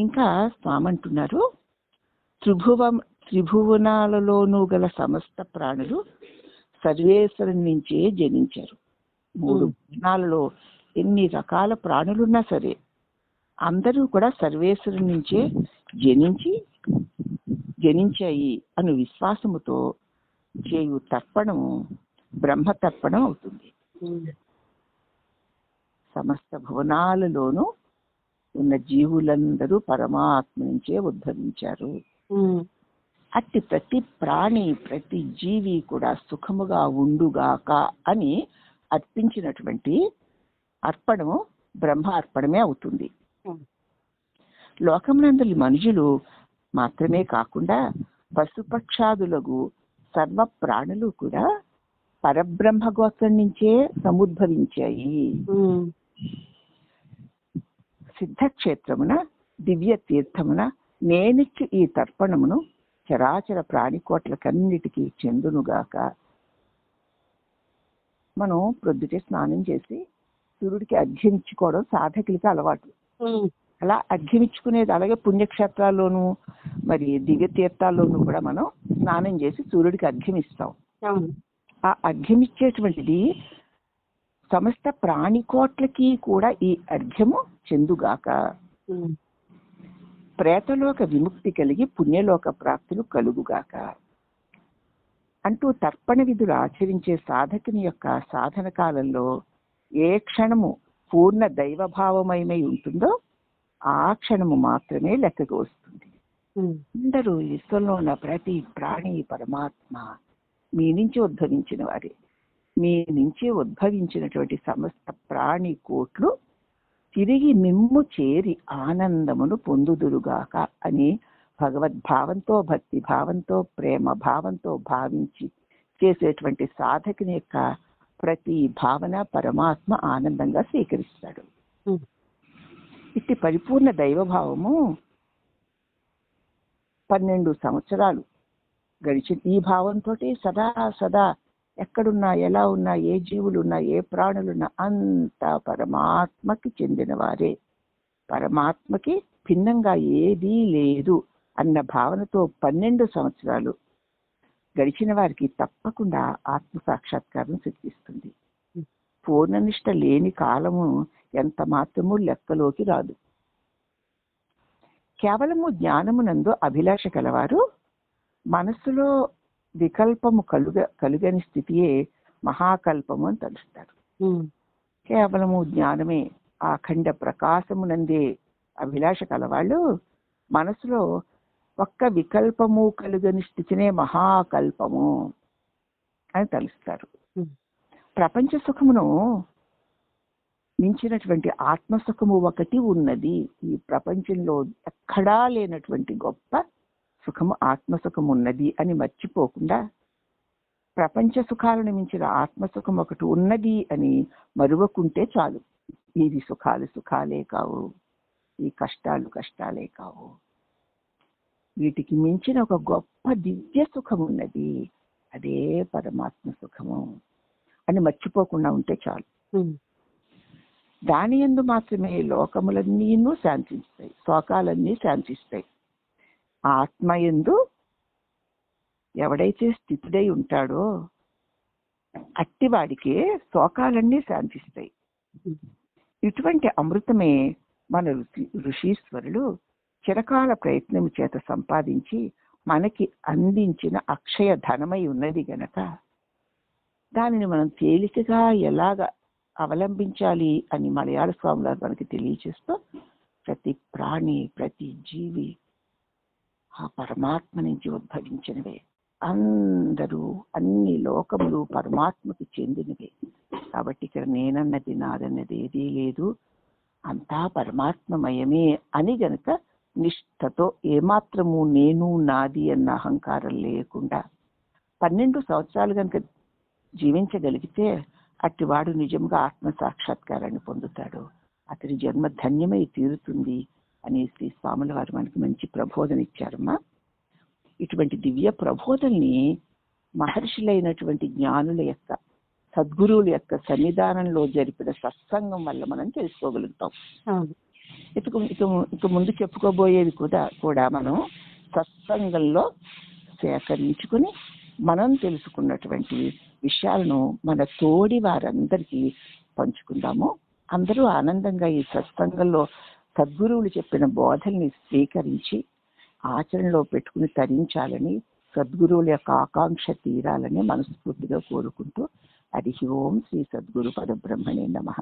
ఇంకా స్వామి అంటున్నారు, త్రిభువనాలలోనూ గల సమస్త ప్రాణులు సర్వేశ్వరుని నుంచే జనించారు. 3 భువనాలలో ఎన్ని రకాల ప్రాణులున్నా సరే అందరూ కూడా సర్వేశ్వరుని నుంచే జనించాయి అను విశ్వాసముతో చేయు తర్పణము బ్రహ్మతర్పణం అవుతుంది. సమస్త భువనాలలోనూ ఉన్న జీవులందరూ పరమాత్మ నుంచే ఉద్భవించారు. అట్టి ప్రతి ప్రాణి ప్రతి జీవి కూడా సుఖముగా ఉండుగాక అని అర్పించినటువంటి అర్పణము బ్రహ్మ అర్పణమే అవుతుంది. లోకమునందలి మనుషులు మాత్రమే కాకుండా పశుపక్షాదులకు సర్వ ప్రాణులు కూడా పరబ్రహ్మ గోత్రం నుంచే సముద్భవించాయి. సిద్ధక్షేత్రమున దివ్య తీర్థమున నేనిచ్చు ఈ తర్పణమును చరాచర ప్రాణికోట్లకన్నిటికీ చెందునుగాక. మనం ప్రొద్దుటే స్నానం చేసి సూర్యుడికి అర్ఘ్యమిచ్చుకోవడం సాధకులకి అలవాటు. అలా అర్ఘ్యమిచ్చుకునేది అలాగే పుణ్యక్షేత్రాల్లోనూ మరి దివ్య తీర్థాల్లోనూ కూడా మనం స్నానం చేసి సూర్యుడికి అర్ఘ్యమిస్తాం. ఆ అర్ఘ్యమిచ్చేటువంటిది సమస్త ప్రాణికోట్లకి కూడా ఈ అర్ఘ్యము చెందుగాక. ప్రేతలోక విముక్తి కలిగి పుణ్యలోక ప్రాప్తులు కలుగుగాక అంటూ తర్పణ విధులు ఆచరించే సాధకుని యొక్క సాధన కాలంలో ఏ క్షణము పూర్ణ దైవభావమయమై ఉంటుందో ఆ క్షణము మాత్రమే లెక్కకు వస్తుంది. అందరూ విశ్వంలో ఉన్న ప్రతి ప్రాణి పరమాత్మ మీ నుంచి ఉద్భవించిన వారే. మీ నుంచి ఉద్భవించినటువంటి సమస్త ప్రాణి కోట్లు తిరిగి మిమ్ము చేరి ఆనందమును పొందుదురుగాక అని భగవద్భావంతో భక్తి భావంతో ప్రేమ భావంతో భావించి చేసేటువంటి సాధకుని యొక్క ప్రతి భావన పరమాత్మ ఆనందంగా స్వీకరిస్తాడు. ఇట్టి పరిపూర్ణ దైవభావము 12 సంవత్సరాలు గడిచి ఈ భావంతో సదా ఎక్కడున్నా ఎలా ఉన్నా ఏ జీవులున్నా ఏ ప్రాణులున్నా అంతా పరమాత్మకి చెందిన వారే, పరమాత్మకి భిన్నంగా ఏదీ లేదు అన్న భావనతో 12 సంవత్సరాలు గడిచిన వారికి తప్పకుండా ఆత్మ సాక్షాత్కారం సిద్ధిస్తుంది. పూర్ణనిష్ట లేని కాలము ఎంత మాత్రము లెక్కలోకి రాదు. కేవలము జ్ఞానమునందు అభిలాష కలవారు మనస్సులో వికల్పము కలుగని స్థితియే మహాకల్పము అని తలుస్తారు. కేవలము జ్ఞానమే అఖండ ప్రకాశమునందే అభిలాష కలవాళ్ళు మనసులో ఒక్క వికల్పము కలుగని స్థితినే మహాకల్పము అని తలుస్తారు. ప్రపంచ సుఖమును మించినటువంటి ఆత్మసుఖము ఒకటి ఉన్నది. ఈ ప్రపంచంలో ఎక్కడా లేనటువంటి గొప్ప సుఖము ఆత్మసుఖము ఉన్నది అని మర్చిపోకుండా ప్రపంచ సుఖాలను మించిన ఆత్మసుఖం ఒకటి ఉన్నది అని మరువకుంటే చాలు. ఇది సుఖాలే కావు, ఈ కష్టాలే కావు, వీటికి మించిన ఒక గొప్ప దివ్య సుఖం ఉన్నది, అదే పరమాత్మ సుఖము అని మర్చిపోకుండా ఉంటే చాలు. దాని యందు మాత్రమే లోకములన్నీ శాంతిస్తాయి, శోకాలన్నీ శాంతిస్తాయి. ఆత్మ యందు ఎవడైతే స్థితుడై ఉంటాడో అట్టివాడికే శోకాలన్నీ శాంతిస్తాయి. ఇటువంటి అమృతమే మన ఋషీశ్వరులు చిరకాల ప్రయత్నం చేత సంపాదించి మనకి అందించిన అక్షయ ధనమై ఉన్నది గనక దానిని మనం తేలికగా ఎలాగ అవలంబించాలి అని మలయాళ స్వాములు మనకి తెలియచేస్తూ ప్రతి ప్రాణి ప్రతి జీవి ఆ పరమాత్మ నుంచి ఉద్భవించినవే. అందరూ అన్ని లోకములు పరమాత్మకి చెందినవే. కాబట్టి ఇక్కడ నేనన్నది నాదన్నది ఏదీ లేదు, అంతా పరమాత్మమయమే అని గనక నిష్ఠతో ఏమాత్రము నేను నాది అన్న అహంకారం లేకుండా 12 సంవత్సరాలు కనుక జీవించగలిగితే అట్టివాడు నిజంగా ఆత్మ సాక్షాత్కారాన్ని పొందుతాడు, అతని జన్మ ధన్యమై తీరుతుంది అని శ్రీ స్వాముల వారు మనకి మంచి ప్రబోధన ఇచ్చారమ్మా. ఇటువంటి దివ్య ప్రబోధనని మహర్షులైనటువంటి జ్ఞానుల యొక్క సద్గురువుల యొక్క సన్నిధానంలో జరిపిన సత్సంగం వల్ల మనం తెలుసుకోగలుగుతాం. ఇక ఇక ఇక ముందు చెప్పుకోబోయేది కూడా మనం సత్సంగంలో సేకరించుకుని మనం తెలుసుకున్నటువంటి విషయాలను మన తోడి వారందరికీ పంచుకుందాము. అందరూ ఆనందంగా ఈ సత్సంగంలో సద్గురువులు చెప్పిన బోధల్ని స్వీకరించి ఆచరణలో పెట్టుకుని తరించాలని, సద్గురువుల యొక్క ఆకాంక్ష తీరాలని మనస్ఫూర్తిగా కోరుకుంటూ హరి ఓం శ్రీ సద్గురు పరబ్రహ్మణే నమః.